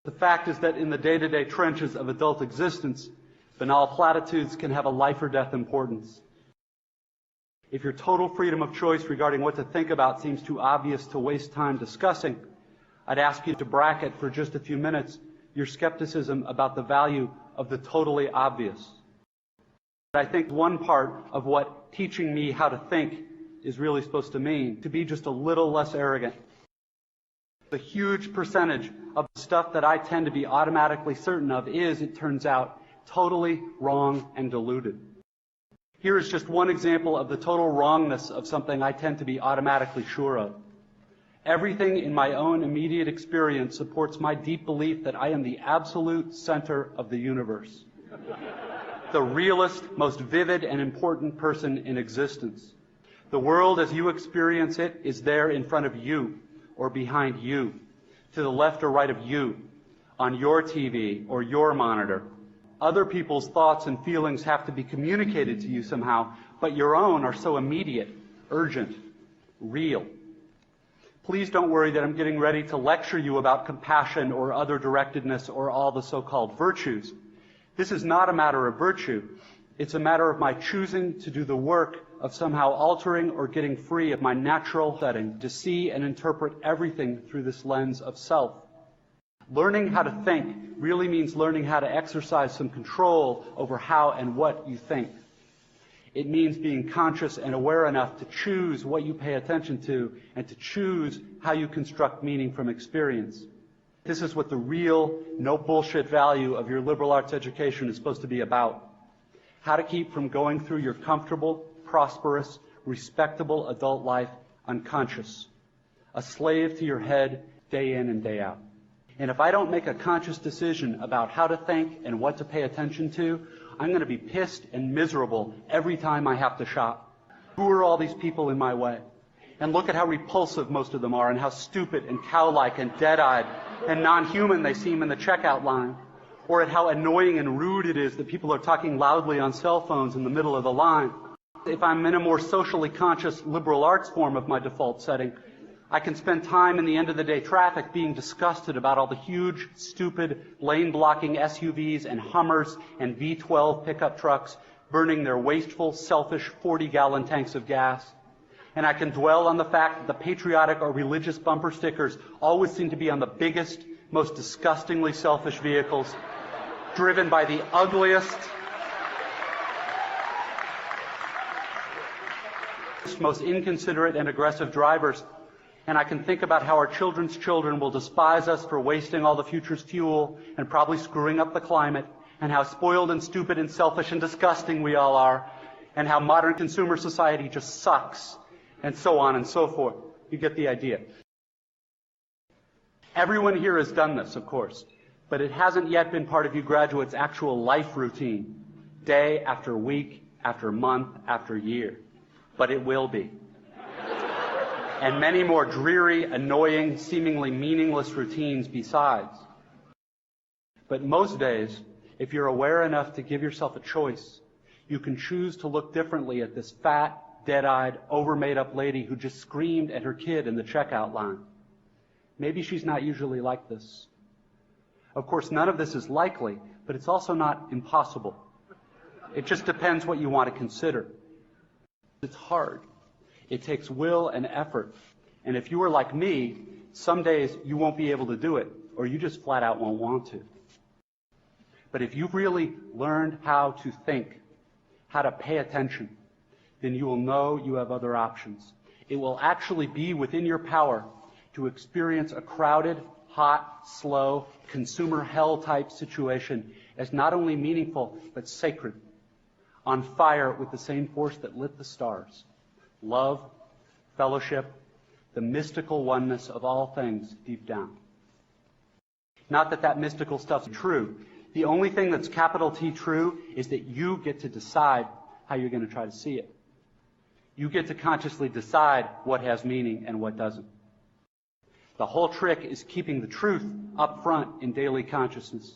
The fact is that in the day-to-day trenches of adult existence, banal platitudes can have a life or death importance. If your total freedom of choice regarding what to think about seems too obvious to waste time discussing, I'd ask you to bracket for just a few minutes your skepticism about the value of the totally obvious. I think one part of what teaching me how to think is really supposed to mean, to be just a little less arrogant. The huge percentage of the stuff that I tend to be automatically certain of is, it turns out, totally wrong and deluded. Here is just one example of the total wrongness of something I tend to be automatically sure of. Everything in my own immediate experience supports my deep belief that I am the absolute center of the universe. The realest, most vivid and important person in existence. The world as you experience it is there in front of you, or behind you, to the left or right of you, on your TV or your monitor. Other people's thoughts and feelings have to be communicated to you somehow, but your own are so immediate, urgent, real. Please don't worry that I'm getting ready to lecture you about compassion or other directedness or all the so-called virtues. This is not a matter of virtue. It's a matter of my choosing to do the work of somehow altering or getting free of my natural setting to see and interpret everything through this lens of self. Learning how to think really means learning how to exercise some control over how and what you think. It means being conscious and aware enough to choose what you pay attention to and to choose how you construct meaning from experience. This is what the real, no bullshit value of your liberal arts education is supposed to be about. How to keep from going through your comfortable, prosperous, respectable adult life unconscious. A slave to your head day in and day out. And if I don't make a conscious decision about how to think and what to pay attention to, I'm going to be pissed and miserable every time I have to shop. Who are all these people in my way? And look at how repulsive most of them are and how stupid and cow-like and dead-eyed and non-human they seem in the checkout line. Or at how annoying and rude it is that people are talking loudly on cell phones in the middle of the line. If I'm in a more socially conscious liberal arts form of my default setting, I can spend time in the end-of-the-day traffic being disgusted about all the huge, stupid, lane-blocking SUVs and Hummers and V12 pickup trucks burning their wasteful, selfish 40-gallon tanks of gas. And I can dwell on the fact that the patriotic or religious bumper stickers always seem to be on the biggest, most disgustingly selfish vehicles, driven by the ugliest, most inconsiderate and aggressive drivers. And I can think about how our children's children will despise us for wasting all the future's fuel and probably screwing up the climate, and how spoiled and stupid and selfish and disgusting we all are, and how modern consumer society just sucks, and so on and so forth. You get the idea. Everyone here has done this, of course, but it hasn't yet been part of you graduates' actual life routine, day after week, after month, after year. But it will be. And many more dreary, annoying, seemingly meaningless routines besides. But most days, if you're aware enough to give yourself a choice, you can choose to look differently at this fat, dead-eyed, over-made-up lady who just screamed at her kid in the checkout line. Maybe she's not usually like this. Of course, none of this is likely, but it's also not impossible. It just depends what you want to consider. It's hard. It takes will and effort. And if you are like me, some days you won't be able to do it, or you just flat out won't want to. But if you've really learned how to think, how to pay attention, then you will know you have other options. It will actually be within your power to experience a crowded, hot, slow, consumer hell-type situation as not only meaningful, but sacred, on fire with the same force that lit the stars. Love, fellowship, the mystical oneness of all things deep down. Not that that mystical stuff's true. The only thing that's capital T true is that you get to decide how you're going to try to see it. You get to consciously decide what has meaning and what doesn't. The whole trick is keeping the truth up front in daily consciousness.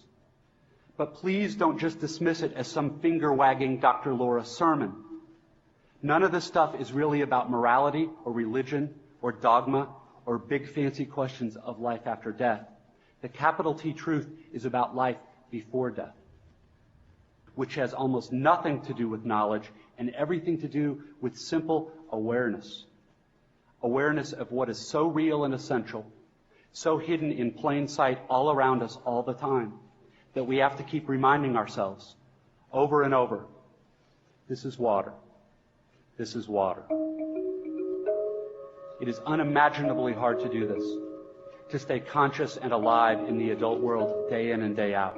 But please don't just dismiss it as some finger-wagging Dr. Laura sermon. None of this stuff is really about morality or religion or dogma or big fancy questions of life after death. The capital T truth is about life before death, which has almost nothing to do with knowledge and everything to do with simple awareness. Awareness of what is so real and essential, so hidden in plain sight all around us all the time, that we have to keep reminding ourselves over and over, this is water. This is water. It is unimaginably hard to do this, to stay conscious and alive in the adult world day in and day out.